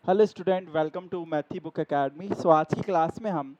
Hello student, welcome to मैथी book academy. सो आज की क्लास में हम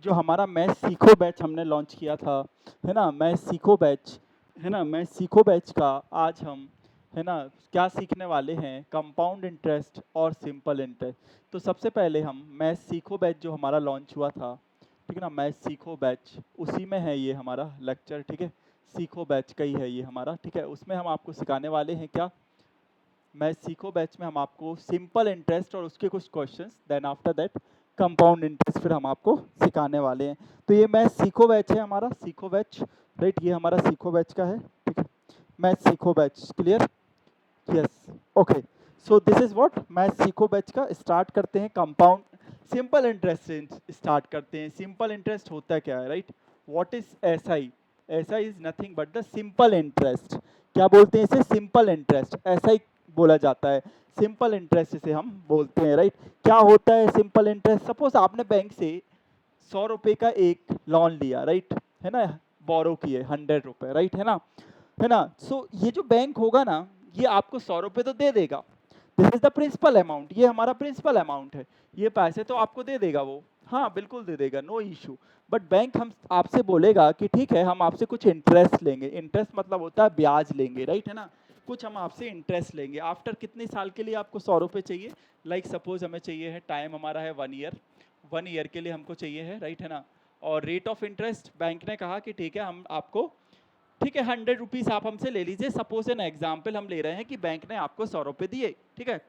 जो हमारा मैथ सीखो बैच हमने लॉन्च किया था, है ना, मैथ सीखो बैच, है ना, मैथ सीखो बैच का आज हम, है ना, क्या सीखने वाले हैं, कंपाउंड इंटरेस्ट और सिंपल इंटरेस्ट। तो सबसे पहले हम मैथ सीखो बैच जो हमारा लॉन्च हुआ था, ठीक है ना, मैथ सीखो बैच, उसी में है ये हमारा लेक्चर, ठीक है। सीखो बैच का ही है ये हमारा, ठीक है। उसमें हम आपको सिखाने वाले हैं क्या, मैं सीखो बैच में हम आपको सिंपल इंटरेस्ट और उसके कुछ questions, then after that compound interest फिर हम आपको सिखाने वाले हैं। तो ये मैं सीखो बैच है हमारा, सीखो बैच, राइट, ये हमारा सीखो बैच का है, ठीक है। मैं सीखो batch, clear, yes, okay. So this is what मैं सीखो बैच का। स्टार्ट करते हैं कंपाउंड सिंपल इंटरेस्ट से स्टार्ट करते हैं। सिंपल इंटरेस्ट होता क्या है, right, what is S I, S I is nothing but the simple interest. क्या बोलते हैं इसे, सिंपल इंटरेस्ट, ऐसा ही बोला जाता है, सिंपल इंटरेस्ट इसे हम बोलते हैं, राइट। क्या होता है सिंपल इंटरेस्ट, सपोज आपने बैंक से 100 रुपए का एक लोन लिया, राइट, है ना, बोरो किए 100 रुपए, राइट, है ना। सो ये जो बैंक होगा ना, ये आपको 100 रुपए तो दे देगा, this is the principal amount, ये हमारा प्रिंसिपल अमाउंट है, ये पैसे तो आपको दे देगा वो, हाँ बिल्कुल दे देगा, नो इशू। बट बैंक हम आपसे बोलेगा कि ठीक है, हम आपसे कुछ इंटरेस्ट लेंगे, इंटरेस्ट मतलब होता है ब्याज लेंगे, राइट, है ना, कुछ हम आपसे इंटरेस्ट लेंगे। आफ्टर कितने साल के लिए आपको 100 रुपए चाहिए, लाइक सपोज हमें चाहिए है, टाइम हमारा है 1 ईयर, 1 ईयर के लिए हमको चाहिए है, राइट, है ना। और रेट ऑफ इंटरेस्ट बैंक ने कहा कि ठीक है, हम आपको, ठीक है, 100 रुपीज़ आप हमसे ले लीजिए। सपोज एन एग्जाम्पल हम ले रहे हैं कि बैंक ने आपको 100 रुपये दिए, ठीक है।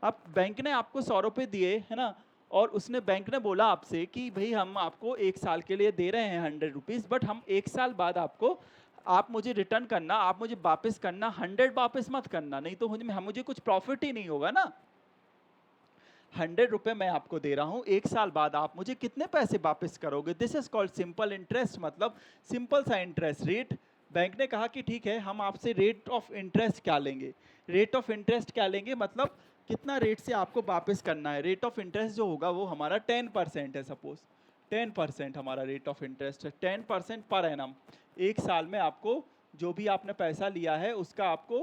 अब बैंक ने आपको 100 रुपये दिए, है ना, और उसने बैंक ने बोला आपसे कि भाई हम आपको 1 साल के लिए दे रहे हैं 100 रुपीज़, बट हम 1 साल बाद आपको, आप मुझे रिटर्न करना, आप मुझे वापस करना, 100 वापस मत करना, नहीं तो मुझे कुछ प्रॉफिट ही नहीं होगा ना। 100 रुपये मैं आपको दे रहा हूँ, 1 साल बाद आप मुझे कितने पैसे वापस करोगे, this is called simple interest, मतलब सिंपल सा इंटरेस्ट रेट। बैंक ने कहा कि ठीक है, हम आपसे रेट ऑफ इंटरेस्ट क्या लेंगे, रेट ऑफ इंटरेस्ट क्या लेंगे, मतलब कितना रेट से आपको वापस करना है। रेट ऑफ इंटरेस्ट जो होगा वो हमारा 10% है, सपोज 10% हमारा रेट ऑफ इंटरेस्ट है, 10% पर एनम। 1 साल में आपको जो भी आपने पैसा लिया है उसका आपको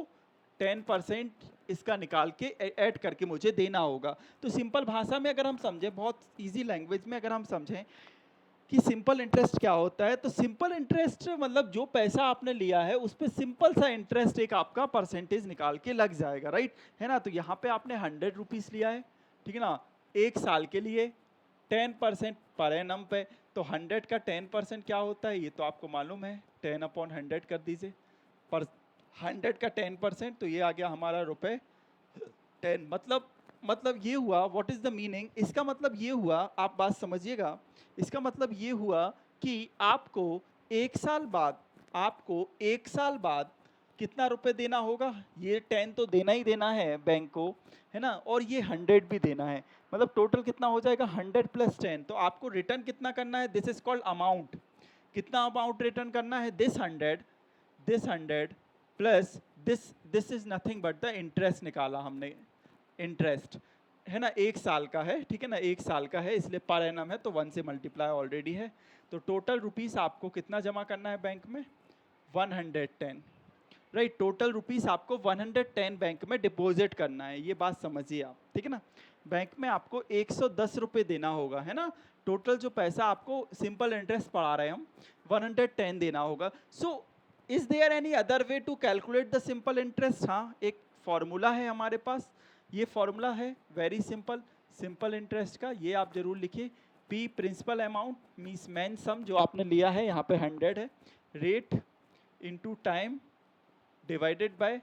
10% इसका निकाल के ऐड करके मुझे देना होगा। तो सिंपल भाषा में अगर हम समझें, बहुत इजी लैंग्वेज में अगर हम समझें कि सिंपल इंटरेस्ट क्या होता है, तो सिंपल इंटरेस्ट मतलब जो पैसा आपने लिया है उस पर सिंपल सा इंटरेस्ट एक आपका परसेंटेज निकाल के लग जाएगा, राइट, है ना। तो यहाँ पे आपने 100 रुपीज़ लिया है, ठीक है ना, 1 साल के लिए 10% पर एनम पे। तो 100 का 10% क्या होता है, ये तो आपको मालूम है, 10/100 कर दीजिए, पर 100 का 10%, तो ये आ गया हमारा रुपए 10। मतलब ये हुआ, व्हाट इज द मीनिंग, इसका मतलब ये हुआ, आप बात समझिएगा, इसका मतलब ये हुआ कि आपको 1 साल बाद, आपको 1 साल बाद कितना रुपए देना होगा, ये 10 तो देना ही देना है बैंक को, है ना, और ये 100 भी देना है, मतलब टोटल कितना हो जाएगा 100 प्लस 10। तो आपको रिटर्न कितना करना है, दिस इज कॉल्ड अमाउंट, कितना अमाउंट रिटर्न करना है, this 100 plus this is nothing but the interest निकाला हमने, इंटरेस्ट, है ना, 1 साल का है, ठीक है ना, 1 साल का है, इसलिए पर एनम है तो 1 से मल्टीप्लाई ऑलरेडी है। तो टोटल रुपीस आपको कितना जमा करना है बैंक में, 110, राइट, टोटल रुपीस आपको 110 बैंक में डिपॉजिट करना है, ये बात समझिए आप, ठीक है ना। बैंक में आपको 110 रुपये देना होगा, है ना, टोटल जो पैसा आपको सिंपल इंटरेस्ट पढ़ा रहे हैं हम, 110 देना होगा। So is there any other way to calculate the simple interest, हाँ एक फॉर्मूला है हमारे पास, ये फॉर्मूला है वेरी सिंपल, सिंपल इंटरेस्ट का, ये आप जरूर लिखिए, P principal amount means main sum जो आपने लिया है, यहाँ पे 100 है, rate into time divided by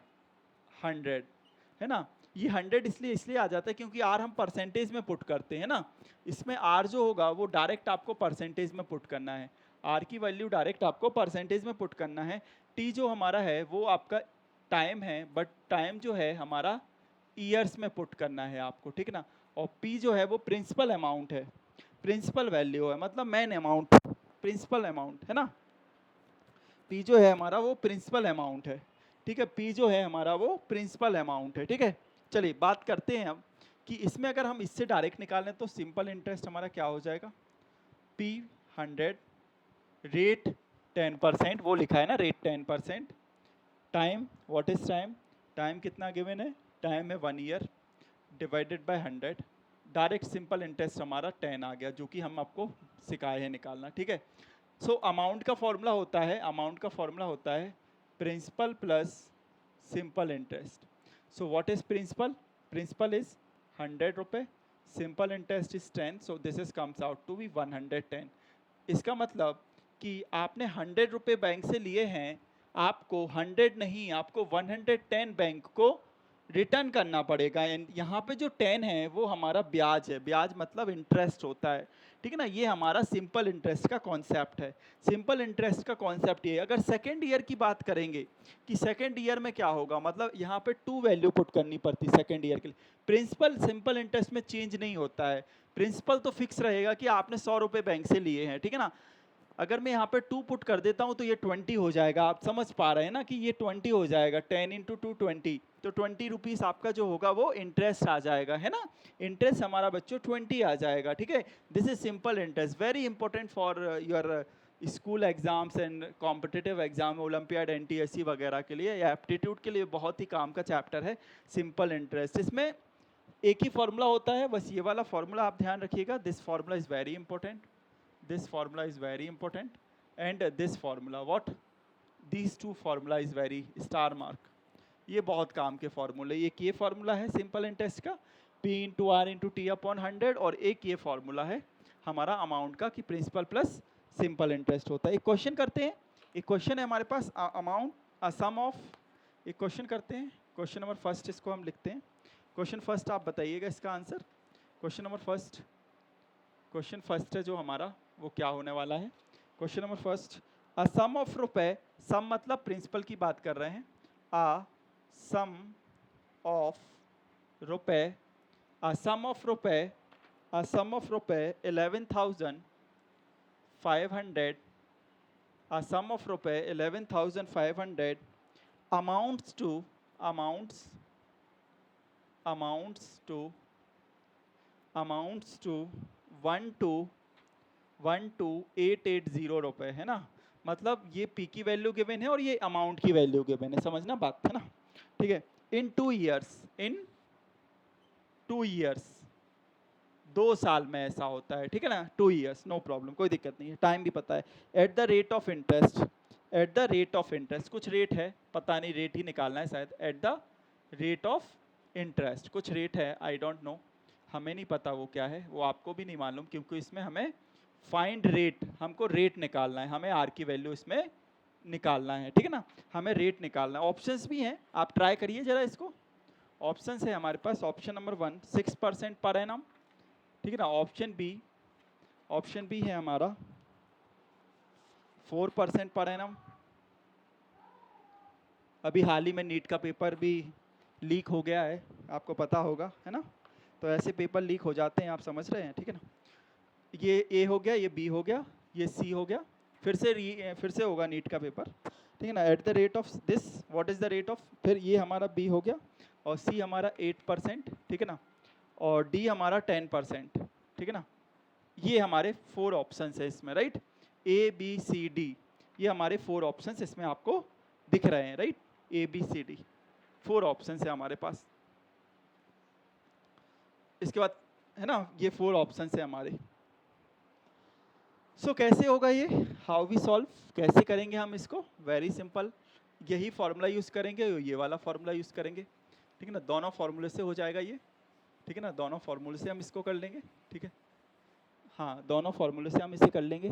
100, है ना। ये 100 इसलिए इसलिए आ जाता है क्योंकि आर हम परसेंटेज में पुट करते हैं ना, इसमें आर जो होगा वो डायरेक्ट आपको परसेंटेज में पुट करना है, आर की वैल्यू डायरेक्ट आपको परसेंटेज में पुट करना है। टी जो हमारा है वो आपका टाइम है, बट टाइम जो है हमारा ईयर्स में पुट करना है आपको, ठीक है ना। और पी जो है वो प्रिंसिपल अमाउंट है, प्रिंसिपल वैल्यू है, मतलब मेन अमाउंट, प्रिंसिपल अमाउंट, है ना। पी जो है हमारा वो प्रिंसिपल अमाउंट है, ठीक है, पी जो है हमारा वो प्रिंसिपल अमाउंट है, ठीक है। चलिए बात करते हैं अब कि इसमें अगर हम इससे डायरेक्ट निकालें तो सिंपल इंटरेस्ट हमारा क्या हो जाएगा, पी 100, रेट 10%, वो लिखा है ना rate 10%, time, what is time, time कितना गिवन है, टाइम है 1 year, divided by 100, direct simple interest हमारा 10 आ गया, जो कि हम आपको सिखाए हैं निकालना, ठीक है। सो अमाउंट का फॉर्मूला होता है, अमाउंट का फॉर्मूला होता है principal plus simple interest. So what is principal? Principal is 100 रुपये, simple interest is 10, so this is comes out to be 110। इसका मतलब कि आपने 100 रुपये बैंक से लिए हैं, आपको 100 नहीं, आपको 110 बैंक को रिटर्न करना पड़ेगा। एंड यहाँ पे जो 10 है वो हमारा ब्याज है, ब्याज मतलब इंटरेस्ट होता है, ठीक है ना। ये हमारा सिंपल इंटरेस्ट का कॉन्सेप्ट है। सिंपल इंटरेस्ट का कॉन्सेप्ट ये है। अगर सेकेंड ईयर की बात करेंगे कि सेकेंड ईयर में क्या होगा, मतलब यहाँ पे 2 वैल्यू पुट करनी पड़ती सेकेंड ईयर के लिए। प्रिंसिपल सिंपल इंटरेस्ट में चेंज नहीं होता है, प्रिंसिपल तो फिक्स रहेगा कि आपने 100 रुपये बैंक से लिए हैं, ठीक है ना। अगर मैं यहाँ पे 2 पुट कर देता हूँ तो ये 20 हो जाएगा। आप समझ पा रहे हैं ना कि ये 20 हो जाएगा, 10 इंटू 2 20, तो 20 रुपीज़ आपका जो होगा वो इंटरेस्ट आ जाएगा, है ना। इंटरेस्ट हमारा बच्चों 20 आ जाएगा, ठीक है। This is simple interest, very important for your school exams and competitive exam, olympiad, NTSC वगैरह के लिए या एप्टीट्यूड के लिए बहुत ही काम का चैप्टर है सिंपल इंटरेस्ट। इसमें एक ही फॉर्मूला होता है, बस ये वाला फॉर्मूला आप ध्यान रखिएगा। This formula is very important, this formula is very important, and this formula, what, these two formula is very star mark, ये बहुत काम के फॉर्मूले। एक ये फॉर्मूला है सिंपल इंटरेस्ट का, P into R into T upon 100, और एक ये फॉर्मूला है हमारा अमाउंट का कि प्रिंसिपल प्लस सिंपल इंटरेस्ट होता है। एक क्वेश्चन करते हैं, एक क्वेश्चन है हमारे पास, अमाउंट सम ऑफ, एक क्वेश्चन करते हैं। क्वेश्चन नंबर फर्स्ट इसको हम लिखते हैं। क्वेश्चन फर्स्ट आप बताइएगा इसका answer. Question number first, question first है जो हमारा वो क्या होने वाला है। Question number first, a sum of रुपए, सम मतलब प्रिंसिपल की बात कर रहे हैं, अ सम ऑफ रुपए, अ सम ऑफ रुपए, अ सम ऑफ रुपए 11,500, अ सम ऑफ रुपए 11,500 अमाउंट्स टू, अमाउंट्स टू 12,880 रुपए, है ना। मतलब ये पी की वैल्यू गिवन है और ये अमाउंट की वैल्यू गिवन है, समझना बात, है ना, ठीक है। इन 2 ईयर्स, इन 2 ईयर्स, 2 साल में ऐसा होता है, ठीक है ना। 2 ईयर्स, नो प्रॉब्लम, कोई दिक्कत नहीं है, टाइम भी पता है। At the rate of interest, at the rate of interest, कुछ रेट है, पता नहीं, रेट ही निकालना है शायद। At the rate of interest, कुछ रेट है, आई डोंट नो, हमें नहीं पता वो क्या है, वो आपको भी नहीं मालूम, क्योंकि इसमें हमें फाइंड रेट, हमको रेट निकालना है, हमें आर की वैल्यू इसमें निकालना है, ठीक है ना। हमें रेट निकालना है। ऑप्शंस भी हैं, आप ट्राई करिए जरा इसको। ऑप्शंस है हमारे पास, ऑप्शन नंबर 1 6% पर एनम, ठीक है ना। ऑप्शन बी है हमारा 4% पर एनम। अभी हाल ही में नीट का पेपर भी लीक हो गया है, आपको पता होगा, है ना। तो ऐसे पेपर लीक हो जाते हैं, आप समझ रहे हैं, ठीक है ना। ये ए हो गया, ये बी हो गया, ये सी हो गया, फिर से होगा नीट का पेपर, ठीक है ना। At the rate of this, what is the rate of, फिर ये हमारा बी हो गया, और सी हमारा 8%, ठीक है ना, और डी हमारा 10%, ठीक है ना। ये हमारे 4 ऑप्शंस है इसमें, right. A B C D, ये हमारे 4 ऑप्शंस इसमें आपको दिख रहे हैं, right. A B C D 4 options है हमारे पास। इसके बाद, है ना, ये 4 ऑप्शंस है हमारे। सो कैसे होगा ये, हाउ वी सॉल्व, कैसे करेंगे हम इसको, वेरी सिंपल, यही फॉर्मूला यूज़ करेंगे, ये वाला फॉर्मूला यूज़ करेंगे, ठीक है ना। दोनों फॉर्मूले से हो जाएगा ये, ठीक है ना, दोनों फॉर्मूले से हम इसको कर लेंगे, ठीक है। हाँ, दोनों फॉर्मूले से हम इसे कर लेंगे।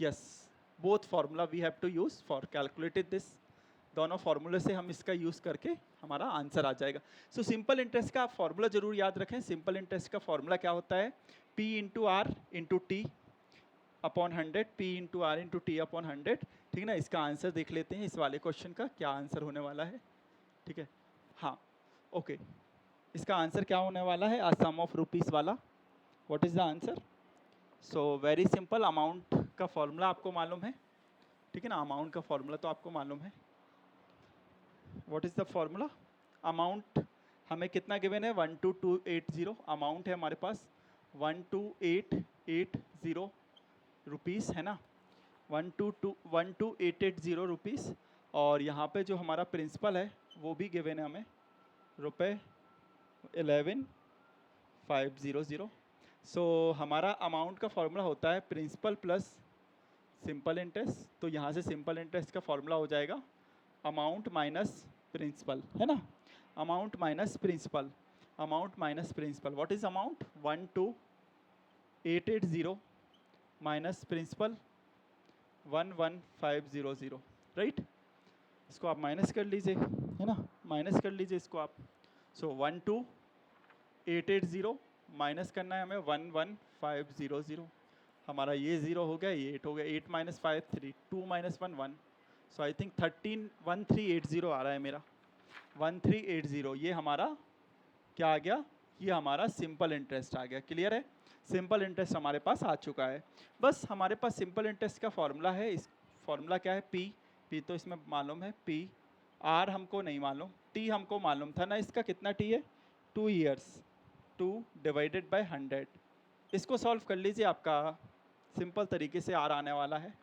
Yes, both formula we have to use for calculated this, दोनों फार्मूले से हम इसका यूज़ करके हमारा आंसर आ जाएगा। सो सिंपल इंटरेस्ट का आप फार्मूला जरूर याद रखें। सिंपल इंटरेस्ट का फार्मूला क्या होता है, P into R into T upon 100, P into R into T upon 100, ठीक है ना। इसका आंसर देख लेते हैं, इस वाले क्वेश्चन का क्या आंसर होने वाला है, ठीक है। हाँ, ओके, इसका आंसर क्या होने वाला है, सम ऑफ रुपीज़ वाला, what is the answer. So very simple, amount का फॉर्मूला आपको मालूम है, ठीक है ना, अमाउंट का फॉर्मूला तो आपको मालूम है। What is the formula, amount हमें कितना गिवन है, 12,280 अमाउंट है हमारे पास, 12,880 रुपीज़, है ना, 12,880 रुपीज़। और यहाँ पे जो हमारा प्रिंसिपल है वो भी गिवन है हमें, रुपये 11,500, 500। सो हमारा अमाउंट का फॉर्मूला होता है प्रिंसिपल प्लस सिंपल इंटरेस्ट। तो यहाँ से सिंपल इंटरेस्ट का फॉर्मूला हो जाएगा अमाउंट माइनस प्रिंसिपल, है ना, amount minus principal, amount minus principal. What is amount? 12880 minus principal 11500, right. इसको आप माइनस कर लीजिए, है ना, माइनस कर लीजिए इसको आप। सो 12880 माइनस करना है हमें 11500। हमारा ये 0 हो गया, ये 8 हो गया, 8 minus 5 3, 2 minus 1 1। So I think 1380 आ रहा है मेरा, 1380। ये हमारा क्या आ गया? ये हमारा सिंपल इंटरेस्ट आ गया। क्लियर है? सिंपल इंटरेस्ट हमारे पास आ चुका है। बस हमारे पास सिंपल इंटरेस्ट का फॉर्मूला है। इस फॉर्मूला क्या है? पी तो इसमें मालूम है, पी। आर हमको नहीं मालूम, टी हमको मालूम था ना। इसका कितना टी है? 2 ईयर्स, 2 डिवाइडेड बाय 100। इसको सॉल्व कर लीजिए, आपका सिंपल तरीके से आर आने वाला है।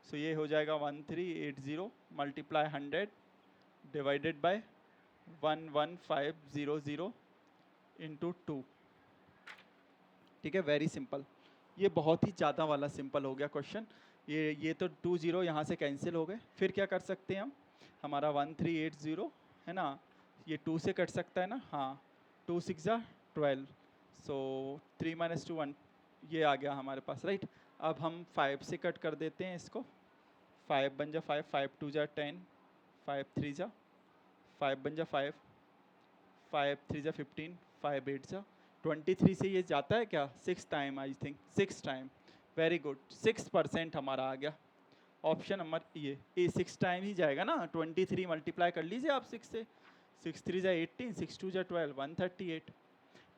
सो ये हो जाएगा 1380 मल्टीप्लाई 100 डिवाइडेड बाय 11500 इंटू 2। ठीक है, वेरी सिंपल। ये बहुत ही ज़्यादा वाला सिंपल हो गया क्वेश्चन। ये तो 2 0 यहाँ से कैंसिल हो गए। फिर क्या कर सकते हैं हम? हमारा 1380 है ना, ये 2 से कट सकता है ना, हाँ, 2 6 12। सो 3 माइनस 2 1, ये आ गया हमारे पास, राइट। अब हम 5 से कट कर देते हैं इसको। 5 बन जा 5, 5 2 जा 10, 5 3 जा 5 बन जा 5, 5 3 जा 15, 5 8 जा 23 से ये जाता है क्या? 6 time, I think 6 time. Very good, 6% हमारा आ गया। ऑप्शन नंबर ये 6 टाइम ही जाएगा ना। 23 मल्टीप्लाई कर लीजिए आप 6 से, 6 3 जा 18, 6 2 जा 12, 138।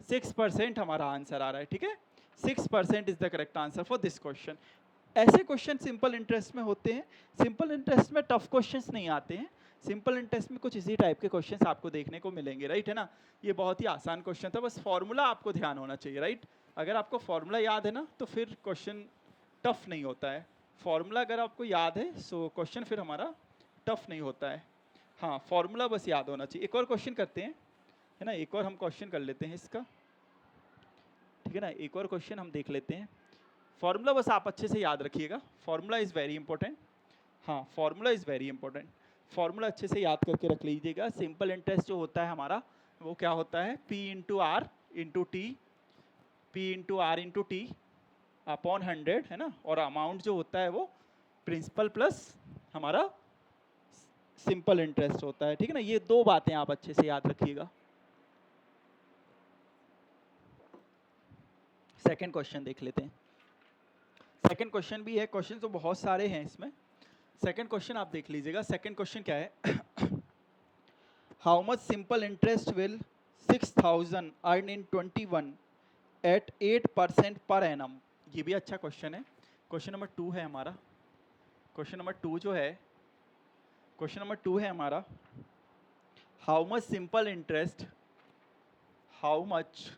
6% हमारा आंसर आ रहा है। ठीक है, 6% is the correct answer for this question. ऐसे क्वेश्चन सिंपल इंटरेस्ट में होते हैं। सिंपल इंटरेस्ट में टफ क्वेश्चंस नहीं आते हैं। सिंपल इंटरेस्ट में कुछ इसी टाइप के क्वेश्चंस आपको देखने को मिलेंगे, राइट, है ना। ये बहुत ही आसान क्वेश्चन था, बस फॉर्मूला आपको ध्यान होना चाहिए, राइट। अगर आपको फॉर्मूला याद है ना, तो फिर क्वेश्चन टफ नहीं होता है। फॉर्मूला अगर आपको याद है, सो क्वेश्चन फिर हमारा टफ नहीं होता है। हाँ, फॉर्मूला बस याद होना चाहिए। एक और क्वेश्चन करते हैं, है ना, एक और हम क्वेश्चन कर लेते हैं इसका। ठीक है ना, एक और क्वेश्चन हम देख लेते हैं। फॉर्मूला बस आप अच्छे से याद रखिएगा, फॉर्मूला इज़ वेरी इंपॉर्टेंट। हाँ, formula is very important. Formula अच्छे से याद करके रख लीजिएगा। सिंपल इंटरेस्ट जो होता है हमारा, वो क्या होता है? P into R into T, P into R into T upon 100, है ना। और अमाउंट जो होता है वो प्रिंसिपल प्लस हमारा सिंपल इंटरेस्ट होता है। ठीक है ना, ये दो बातें आप अच्छे से याद रखिएगा। सेकंड क्वेश्चन देख लेते हैं। सेकंड क्वेश्चन भी है, क्वेश्चन तो बहुत सारे हैं इसमें। सेकंड क्वेश्चन आप देख लीजिएगा। सेकंड क्वेश्चन क्या है? How much simple interest will 6000 earn in 21 at 8% per annum. ये भी अच्छा क्वेश्चन है। क्वेश्चन नंबर 2 है हमारा। क्वेश्चन नंबर 2 जो है, क्वेश्चन नंबर 2 है हमारा, how much simple interest, how much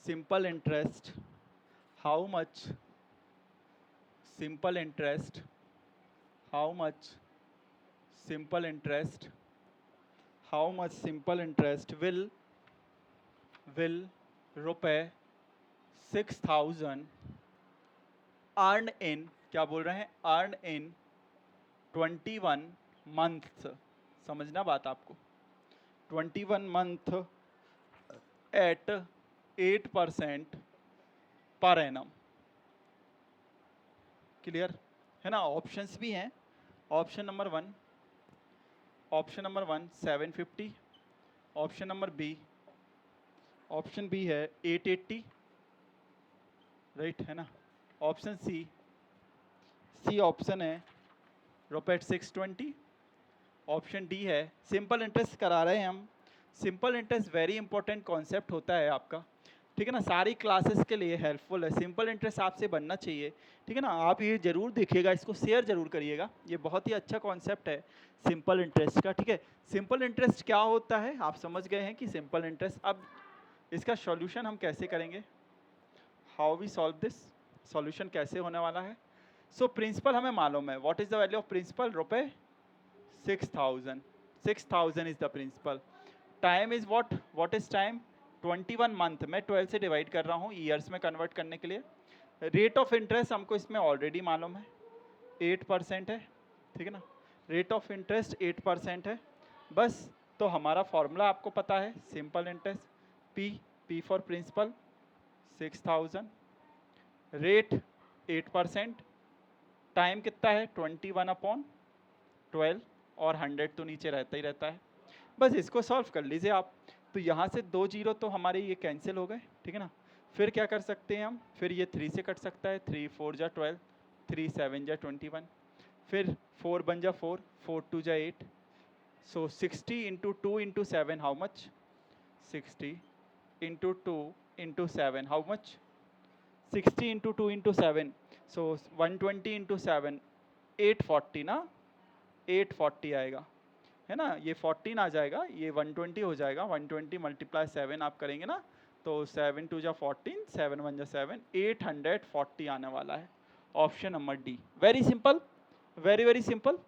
simple interest, how much simple interest, how much simple interest, how much simple interest will रुपए 6000 earn in, क्या बोल रहे हैं? earn in 21 months। समझना बात आपको। 21 month at 8% per annum. Clear है ना? ऑप्शंस भी हैं। Option number 1 750, option number B, option B है 880, राइट, है ना। ऑप्शन सी ऑप्शन है रुपए 620। ऑप्शन डी है सिंपल इंटरेस्ट करा रहे हैं हम। Simple interest very important concept होता है आपका, ठीक है ना, सारी क्लासेस के लिए हेल्पफुल है। सिंपल इंटरेस्ट आपसे बनना चाहिए, ठीक है ना। आप ये जरूर देखिएगा, इसको शेयर जरूर करिएगा। ये बहुत ही अच्छा कॉन्सेप्ट है सिंपल इंटरेस्ट का, ठीक है। सिंपल इंटरेस्ट क्या होता है आप समझ गए हैं कि सिंपल इंटरेस्ट। अब इसका सॉल्यूशन हम कैसे करेंगे? How we solve this? Solution कैसे होने वाला है? सो प्रिंसिपल हमें मालूम है। What is the value of principal? रुपए 6000 is the principal. Time is what is time? 21 month, मैं 12 से डिवाइड कर रहा हूँ ईयर्स में कन्वर्ट करने के लिए। रेट ऑफ इंटरेस्ट हमको इसमें ऑलरेडी मालूम है 8% है, ठीक है ना, रेट ऑफ इंटरेस्ट 8% है बस। तो हमारा फॉर्मूला आपको पता है, simple interest, P for principal 6000, rate 8%, time कितना है 21/12 और 100 तो नीचे रहता ही रहता है। बस इसको सॉल्व कर लीजिए आप। तो यहाँ से 2 जीरो तो हमारे ये कैंसिल हो गए, ठीक है ना। फिर क्या कर सकते हैं हम, फिर ये 3 से कट सकता है, 3 4 जा 12, 3 7 जा 21, फिर 4 बन जा 4, 4 2 जा 8। सो 60 into 2 into 7 how much? 60 into 2 into 7 how much? 60 into 2 into 7, so 120 into 7 840 ना, 840 आएगा, है ना। ये 14 आ जाएगा, ये 120 हो जाएगा, 120 मल्टीप्लाई 7 आप करेंगे ना, तो 7 2 जा 14, 7 1 जा 7, 840 आने वाला है। Option number D, very simple, very very simple.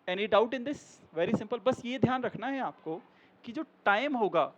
Any doubt in this? Very simple. बस ये ध्यान रखना है आपको कि जो टाइम होगा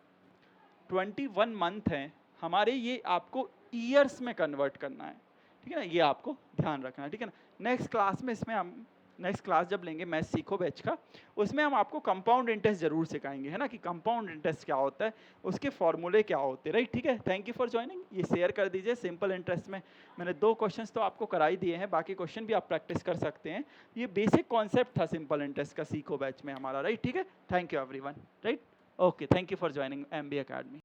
21 मंथ है हमारे, ये आपको ईयर्स में कन्वर्ट करना है, ठीक है ना, ये आपको ध्यान रखना है, ठीक है ना। नेक्स्ट क्लास में इसमें हम, नेक्स्ट क्लास जब लेंगे मैथ सीखो बैच का, उसमें हम आपको कंपाउंड इंटरेस्ट जरूर सिखाएंगे, है ना, कि कंपाउंड इंटरेस्ट क्या होता है, उसके फॉर्मूले क्या होते हैं, राइट। ठीक है, थैंक यू फॉर ज्वाइनिंग। ये शेयर कर दीजिए। सिंपल इंटरेस्ट में मैंने 2 क्वेश्चंस तो आपको करा ही दिए हैं, बाकी क्वेश्चन भी आप प्रैक्टिस कर सकते हैं। ये बेसिक कॉन्सेप्ट था सिंपल इंटरेस्ट का सीखो बैच में हमारा, राइट। ठीक है, thank you everyone, right. Okay, thank you for joining MB Academy।